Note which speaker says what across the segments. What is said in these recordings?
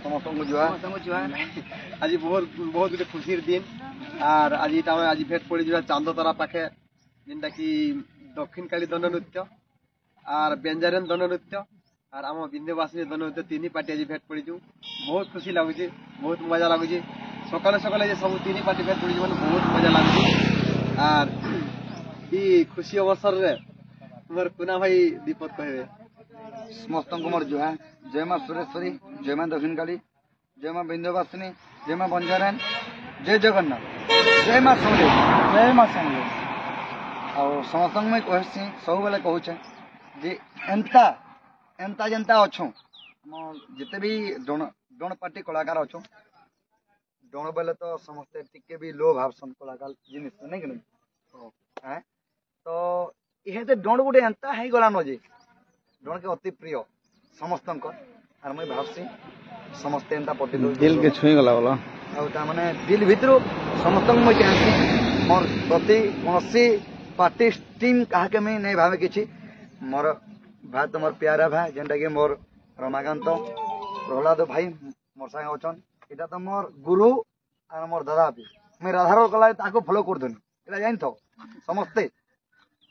Speaker 1: समस्त को जुआ आज बहुत बहुत गोटे खुशी दिन और आज आज भेट पड़ी जुआ चांद तारा पाखे जेनटा कि दक्षिण काली दंड नृत्य और बेंजारन दंड नृत्य और आम विंध्यवासिनी दंड नृत्य तीन पार्टी आज भेट पड़ी बहुत खुशी लगुच बहुत मजा लगुच सकाले सकाले सब तीन पार्टी भेट पड़ी बहुत मजा लगुच और ये खुशी अवसर रे मोर कुना भाई दीपक कहे
Speaker 2: समस्त को मोर जुआ जय माँ सुरेश्वरी जय माँ दक्षिण काली जय माँ विंध्यवासिनी जय माँ बंजारन जय जगन्नाथ जय माँ समले जय माँ समले और समस्त मुझे कहसी सब बेले कहूचे जे एंता एंता जेनता अच्छु जिते भी डण पार्टी कलाकार अच्छु डण बेले तो समस्ते टिके भी लो भावसन कलाकार जिनिस नहीं कि नहीं तो ये डण गोटे एंता है गलान जे डण के अति प्रिय समस्त और मुझे भावसी समस्ते एंता पटी
Speaker 3: दिल के छुई गला बोला
Speaker 2: माने दिल भितर समस्त मुझे चाहसी मोर प्रति कौन पार्टी टीम कहा के मैं नहीं भावे किसी मोर भाई तो मोर प्यारा भाई जेनटा कि मोर रमाकांत प्रहलाद भाई मोर संगे अच्छन इटा तो मोर गुरु और मोर दादा भी मैं राधारोल कला ताको फॉलो करथुनी इटा जान थो समस्ते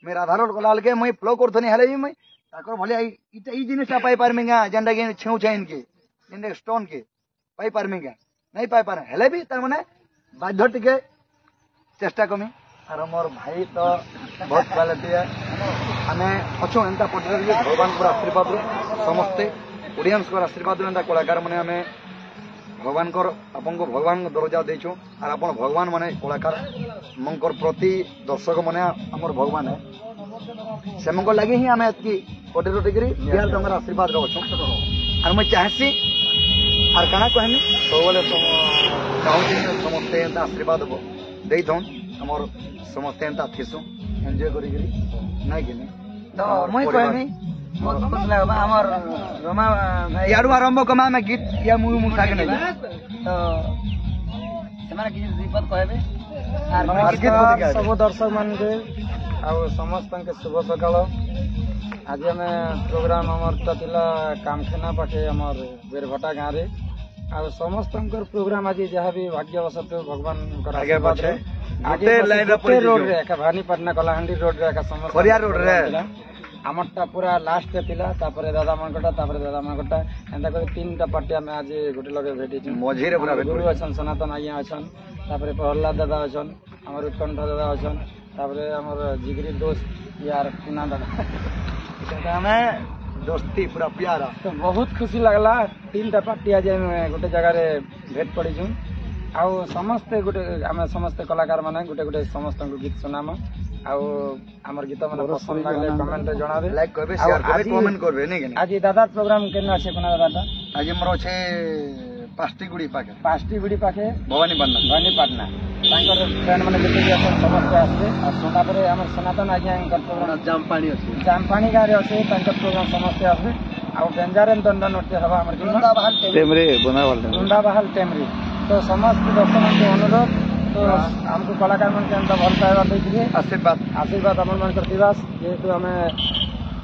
Speaker 2: मैं राधारोल कला के मैं फॉलो करथुनी हेले भी मैं ताको भले इटा ई जिनिसटा पाई पारमेगा जेनटा कि छेउ छाइन के जेनटा स्टोन के पाई पारमेगा नहीं पाई पारे हेले भी तार माने बाध्य टिके चेष्टा कमी और मोर भाई तो बहुत क्वालिटी है हमें अच्छो एंता पटरे भगवान को आशीर्वाद समस्ते ऑडियंस को आशीर्वाद एंता कलाकार मैंने हमें भगवान को आपन को भगवान दर्जा देचु और अपन भगवान माने कलाकार मंकर प्रति दर्शक माने हमर भगवान है से मंको लगे ही हमें एतकी पटरे टिकरी बिहार तमर आशीर्वाद रखछु और मैं चाहसी और काना कहनी सब बोले चाहूँ समस्ते एंता आशीर्वाद दे दौन हमर समस्ते एंता थिसु एंजॉय करी नहीं कि नहीं
Speaker 1: तो मुई कहनी बहुत खुश लागबा हमर रोमा याडू आरंभ कमा में गीत या मुई मुसा के नहीं तो सेमार की दीपक कहबे
Speaker 3: और गीत सब दर्शक मान के आ समस्त के शुभ सकाळ आज हमें प्रोग्राम हमर ततिला कामखेना पाखे हमर बेरभटा गाँव रे आ समस्त प्रोग्राम आज जहाँ भी भाग्यवश भगवान आगे बढ़े आगे रोड रे का भानीपटना कलाहांडी रोड रे का समस्त
Speaker 2: खरिया रोड रे
Speaker 3: हमरटा पूरा लास्ट पे पिला तापर दादा मनकटा तापर दादा मनकटा एंता कर तीनटा पार्टी में आज गोटे लगे भेटी छी
Speaker 2: मझी रे पूरा
Speaker 3: गुरु अछन सनातन आज्ञा अछन तापर प्रहलाद दादा अछन हमर उत्कंठ दादा अछन तापर हमर जिगरी दोस्त यार कुना दादा
Speaker 2: हमें दोस्ती पूरा प्यारा
Speaker 3: तो बहुत खुशी लगला तीनटा पार्टी आज गोटे जगह रे भेट पड़ी छु आउ समस्ते गोटे आम समस्ते कलाकार माने गोटे गोटे समस्त गीत सुनाम आमर गीत माने पसंद लागले कमेंट जणाबे
Speaker 2: लाइक करबे शेयर करबे कमेंट करबे नहीं कि
Speaker 3: आज दादा प्रोग्राम केना আছে कोना दादा
Speaker 2: आज हमर আছে पास्टीगुड़ी पाखे
Speaker 3: भवानीपटना तांकर फ्रेंड माने जते भी समस्त आसे आ सोना परे हमर सनातन आज्ञा प्रोग्राम जामपानी गारे আছে तांकर प्रोग्राम समस्त आसे आ बेंजारन दंड नृत्य हवा हमर बुंदाबहाल टेमरी तो समस्त दर्शक के अनुरोध तो हमको कलाकार मन के अंदर भल पाइबा देखिए आशीर्वाद अपन मन कर दिवास जेहेतु हमें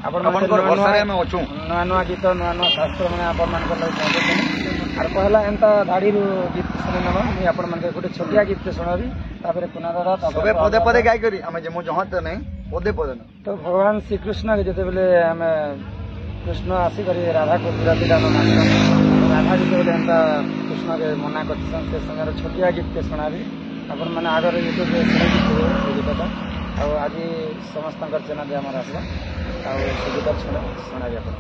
Speaker 3: अपन मन कर भरसारे में ओछु नवा गीत नवा शास्त्र माने अपन मन कर पहुंचे और पहला एंता धाड़ी गीत सुने नवा मैं अपन मन के गोटे छोटिया गीत सुनाबी तापर कुना दादा
Speaker 2: सबे पदे पदे गाय करी हमें जे मो जहत नहीं पदे पदे न
Speaker 3: तो भगवान श्री कृष्ण के जते बेले हमें कृष्ण आसी करी राधा को विराती दान राधा जी के एंता कृष्ण के मना करछन से समय छोटिया गीत के सुनाबी अपन मैंने आगर यूट्यूब से गीतटा और आज समस्त चैनल आम आसला से गीत शुणा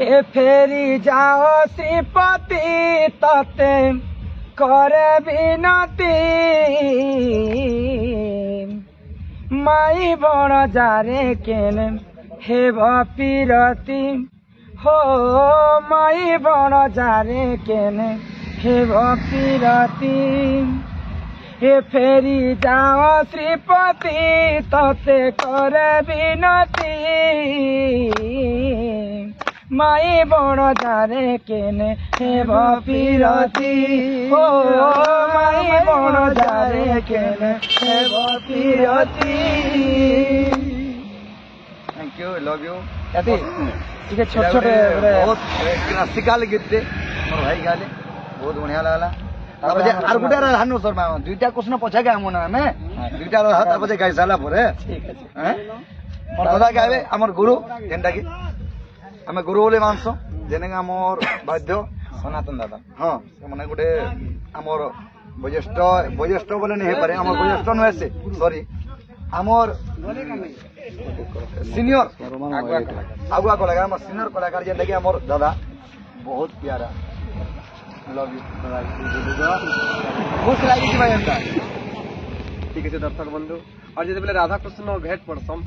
Speaker 3: ए फेरी जाओ श्रीपति तते करे विनती माई बड़ जारे केन हे पीरती हो माई बड़ जारे केन हे पीरती हे फेरी जाओ श्रीपति तते करे विनती माई बड़ जारे केने हे पीरती हो माई बड़ जारे केने हे पीरती
Speaker 2: थैंक यू लव यू
Speaker 3: ठीक है छोटे छोटे
Speaker 2: बहुत क्लासिकल गीत मोर भाई गाले बहुत बढ़िया लागला तापर आर गुटे हानु शर्मा दुईटा क्वेश्चन पछा के हमना हमें दुईटा रहा तापर गाई साला परे ठीक है हैं मोर दादा गावे हमर गुरु जेनटा की हमें गुरु बोले मानसो जेने हमर बाध्य सनातन दादा हां माने गुटे हमर बजेष्ट बोले नहीं पारे हमर बजेष्ट नहे से सॉरी हमर सीनियर आगुआ कलाकार हमर सीनियर कलाकार जेनटा की हमर दादा बहुत प्यारा लव यू खुश लगी भाई हमका
Speaker 1: ठीक है दर्शक बंधु और जैसे बोले राधा कृष्ण भेंट पड़सम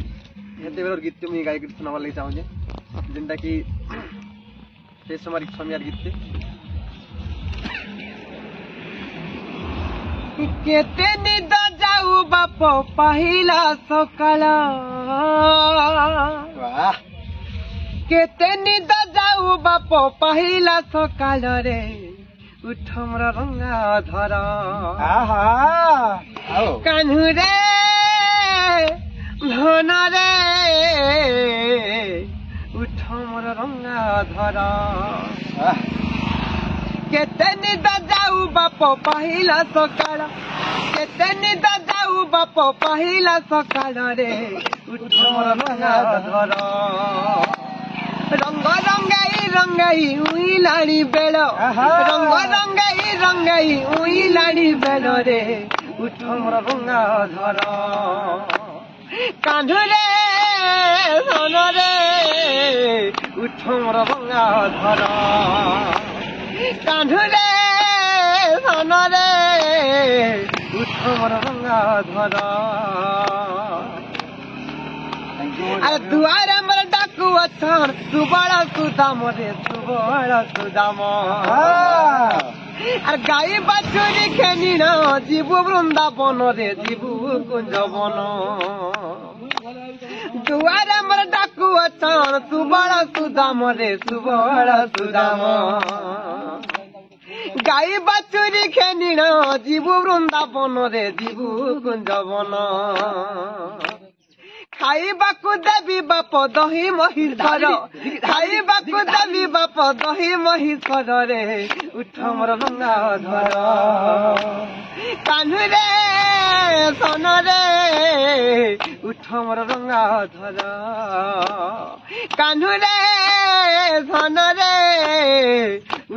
Speaker 1: हेते बेर गीत मुई गाय गीत सुनावा लगी चाहूँ जिनटा की से समारी समयार गीत केते निद जाऊ बाप पहिला सकाळ
Speaker 2: वाह
Speaker 1: केते निद जाऊ बाप पहिला सकाळ रे उठ मोर रंगा धर
Speaker 2: आहा आओ
Speaker 1: कान्हु रे धन रे उठ मोर रंगा धर केते निद जाऊ बाप पहिला सकाळ केते निद जाऊ बाप पहिला सकाळ रे उठ मोर रंगा धर रंग रंगाई उई लाड़ी बेल रंग रंगाई उई लाड़ी बेल रे उठ मोर रंगा धर कान्हु रे धन रे उठ मोर रंगा धर कान्हु रे धन रे उठ मोर रंगा धर अरे दुआरे मोर डाकू अछन सुबड़ा सुदाम रे सुबड़ा सुदाम अरे गाई बाछुरी खेनी न जीवु वृंदावन रे जीवु कुंज वन दुआरे मोर डाकू अछन सुबड़ा सुदाम रे सुबड़ा सुदाम गाई बाछुरी खेनी न जीवु वृंदावन रे जीवु कुंज वन खाइबाकु देवी बाप दही महीश्वर खाइबाकु देवी बाप दही महीश्वर रे उठ मोर रंगा धर कान्हु रे सन रे उठ मोर रंगा धर कान्हु रे सन रे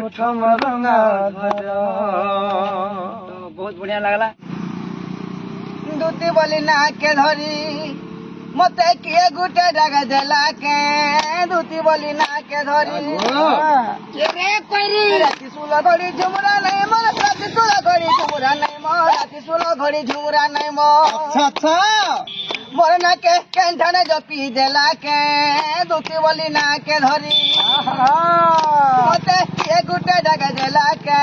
Speaker 1: उठ मोर रंगा धर बहुत बढ़िया लागला
Speaker 3: दूती बोली ना के धरी मते किए गुटे डागा देला के दूती बोली ना के धरी रे कोइरी राती सुला घड़ी झुमरा नहीं मोर राती सुला घड़ी झुमरा नहीं मोर राती सुला घड़ी झुमरा नहीं मोर
Speaker 1: अच्छा
Speaker 3: मोर ना के केंठाने जो पी देला के दूती बोली ना के धरी मते किए गुटे डागा देला के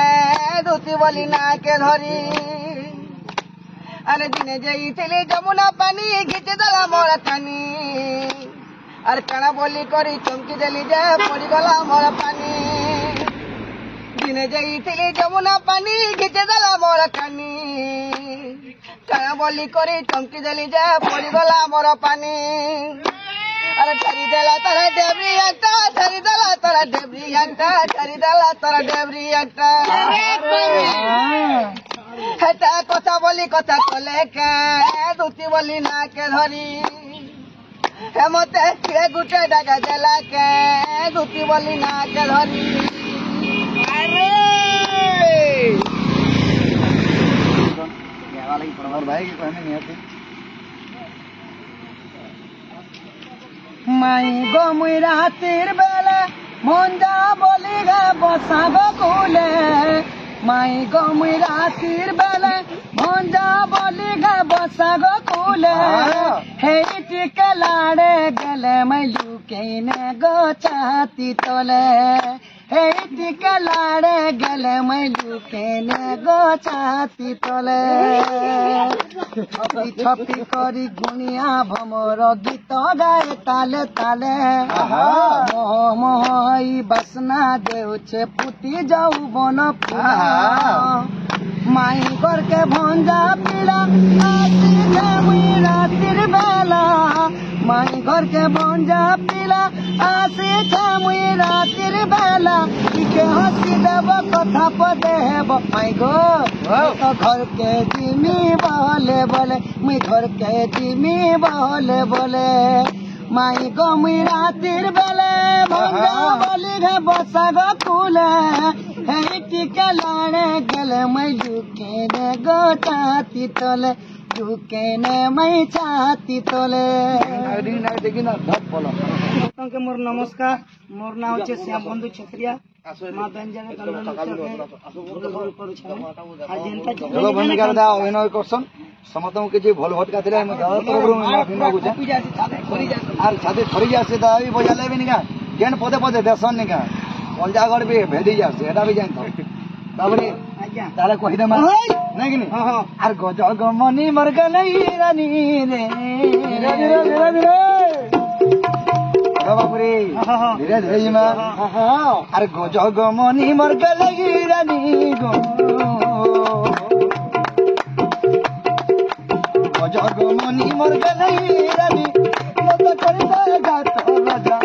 Speaker 3: दूती बोली ना के धरी अरे दिने जाइथिली जमुना पानी घिचे देला मोर पानी अरे कणा बोली करी चमकी देली जे पड़ी गला मोर पानी दिने जाइथिली जमुना पानी घिचे देला मोर पानी कणा बोली करी चमकी देली जे पड़ी गला मोर पानी अरे छरी देला तारा डेबरी अंटा छरी देला तारा डेबरी अंटा छरी देला तारा डेबरी अंटा हेटा कथा बोली कथा कले के दूती बोली ना के धरी हे मते के गुटे डागा देला के दूती बोली ना के धरी अरे
Speaker 2: और भाई की कहने नहीं आती
Speaker 3: माई गो मुई रातिर बेले मंजा बोली गे बसागो कुले माई गो मुई रातिर बेले मंजा बोली गे बसागो कुले हे टिके लाड़े गले मैं लुकेने गो चाहती तोले हे टिके लाड़े गले मैं लुकेने गो चाहती तोले छपी छपी करी गुनिया भमर गीत गाए ताले ताले मोह मोह बासना देउछे पुती जाऊ बन माई करके भंजा पीड़ा आसी मुई रातिर बेला
Speaker 2: माई घर के बंजा पिला आसी मुई रातिर बेला के हसी देव कथा पदे हेब माई गो तो घर के जिमी बोले बोले मुई घर के जिमी बोले बोले माई गो मुई रातिर बेले बंजा बोली घे बसा गो कुले हे टिका लाड़े गले मैं झुके ने गोटाती तोले झुके ने मैं छाती तोले देखी ना धप बोलो के मोर नमस्कार मोर नाम होचे श्याम बंधु छत्रिया मां बेंजाने चलो भूमिका दा अभिनय करसन समतम के जे भोल भटका थिले हम दादा तरफ माफी मागु छे आर छाती थरी जासे दा भी बजाले भी निका जेन पदे पदे देसन निका पंजागढ़ भी भेदी जासे एटा भी जानतो ताबरे ताले कहि दे नहीं कि नहीं हां आर गजग मनी मरग नहीं रानी रे धीरे धीरे धीरे बाबूरे धीरे धीरे जिमा अरे गजग मनी मरग लगी रानी गो गजग मनी मरग नहीं रानी मत करि देगा तो राजा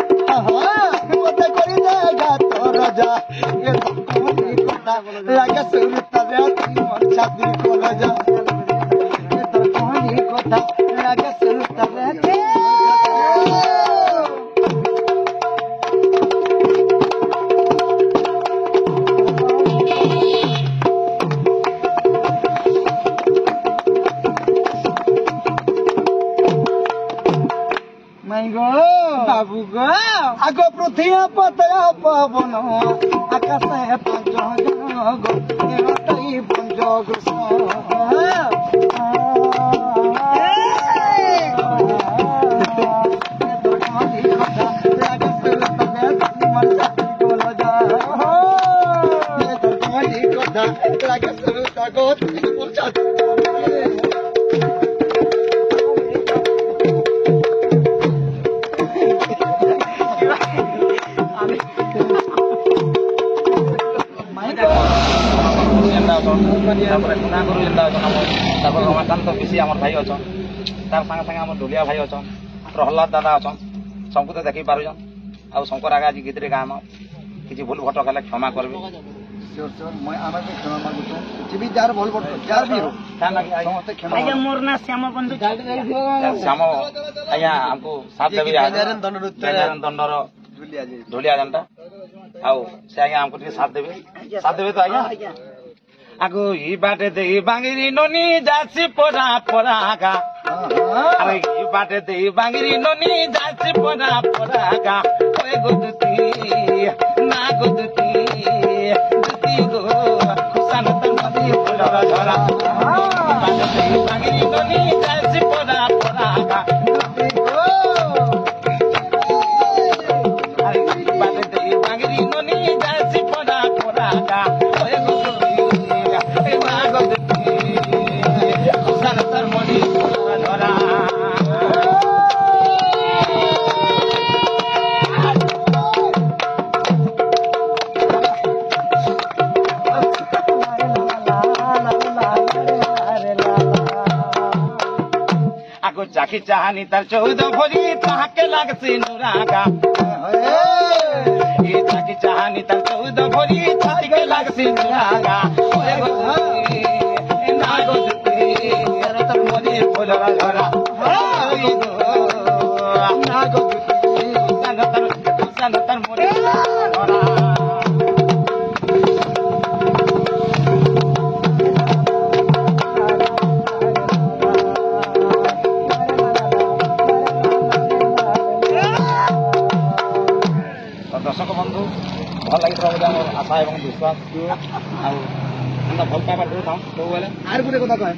Speaker 2: मत करि देगा तो राजा ये कोनी कोना लागे सुरता रे मोर छाती को राजा ये तो कोनी कोना लागे सुरता रे बाबू गो आगो पृथ्वी पतया पवन आकाश पंच गई पंच रमाकांत पिसी आम भाई अच्छा तार सागे सागे आम ढोलिया भाई अच्छा प्रहलाद दादा अच्छा सबको तो देखी पार आ शंकर आगे आज गीत गाम किसी भूल भटक है क्षमा कर मोर ना श्याम बंधु श्याम आज्ञा हमको साथ देवी दंडर ढोलिया जनता आउ से आज्ञा हमको साथ देवे तो आज्ञा आगो ई बाटे दे बांगिरी नोनी जासी पोरा पोरागा अरे ई बाटे दे बांगिरी नोनी जासी पोरा पोरागा ओए गुदती ना गुदती दुती गो खुसान तन मदी पोरा झरा बाटे दे बांगिरी नोनी जासी पोरा पोरागा दुती गो अरे ई बाटे दे बांगिरी नोनी जासी पोरा पोरागा ओए जाकी चाहनी तर 14 भोरी ताके लागसी नुरागा ये जाकी चाहनी तर 14 भोरी ताके लागसी नुरागा ओए गोदी ना गोदी तर तर मोरी फुलरा झरा ओए गो ना गोदी सन तर मोरी झरा दर्शक बंधु भल लगी आशा एवं विश्वास भल पाइबार आर गोटे कथा कहे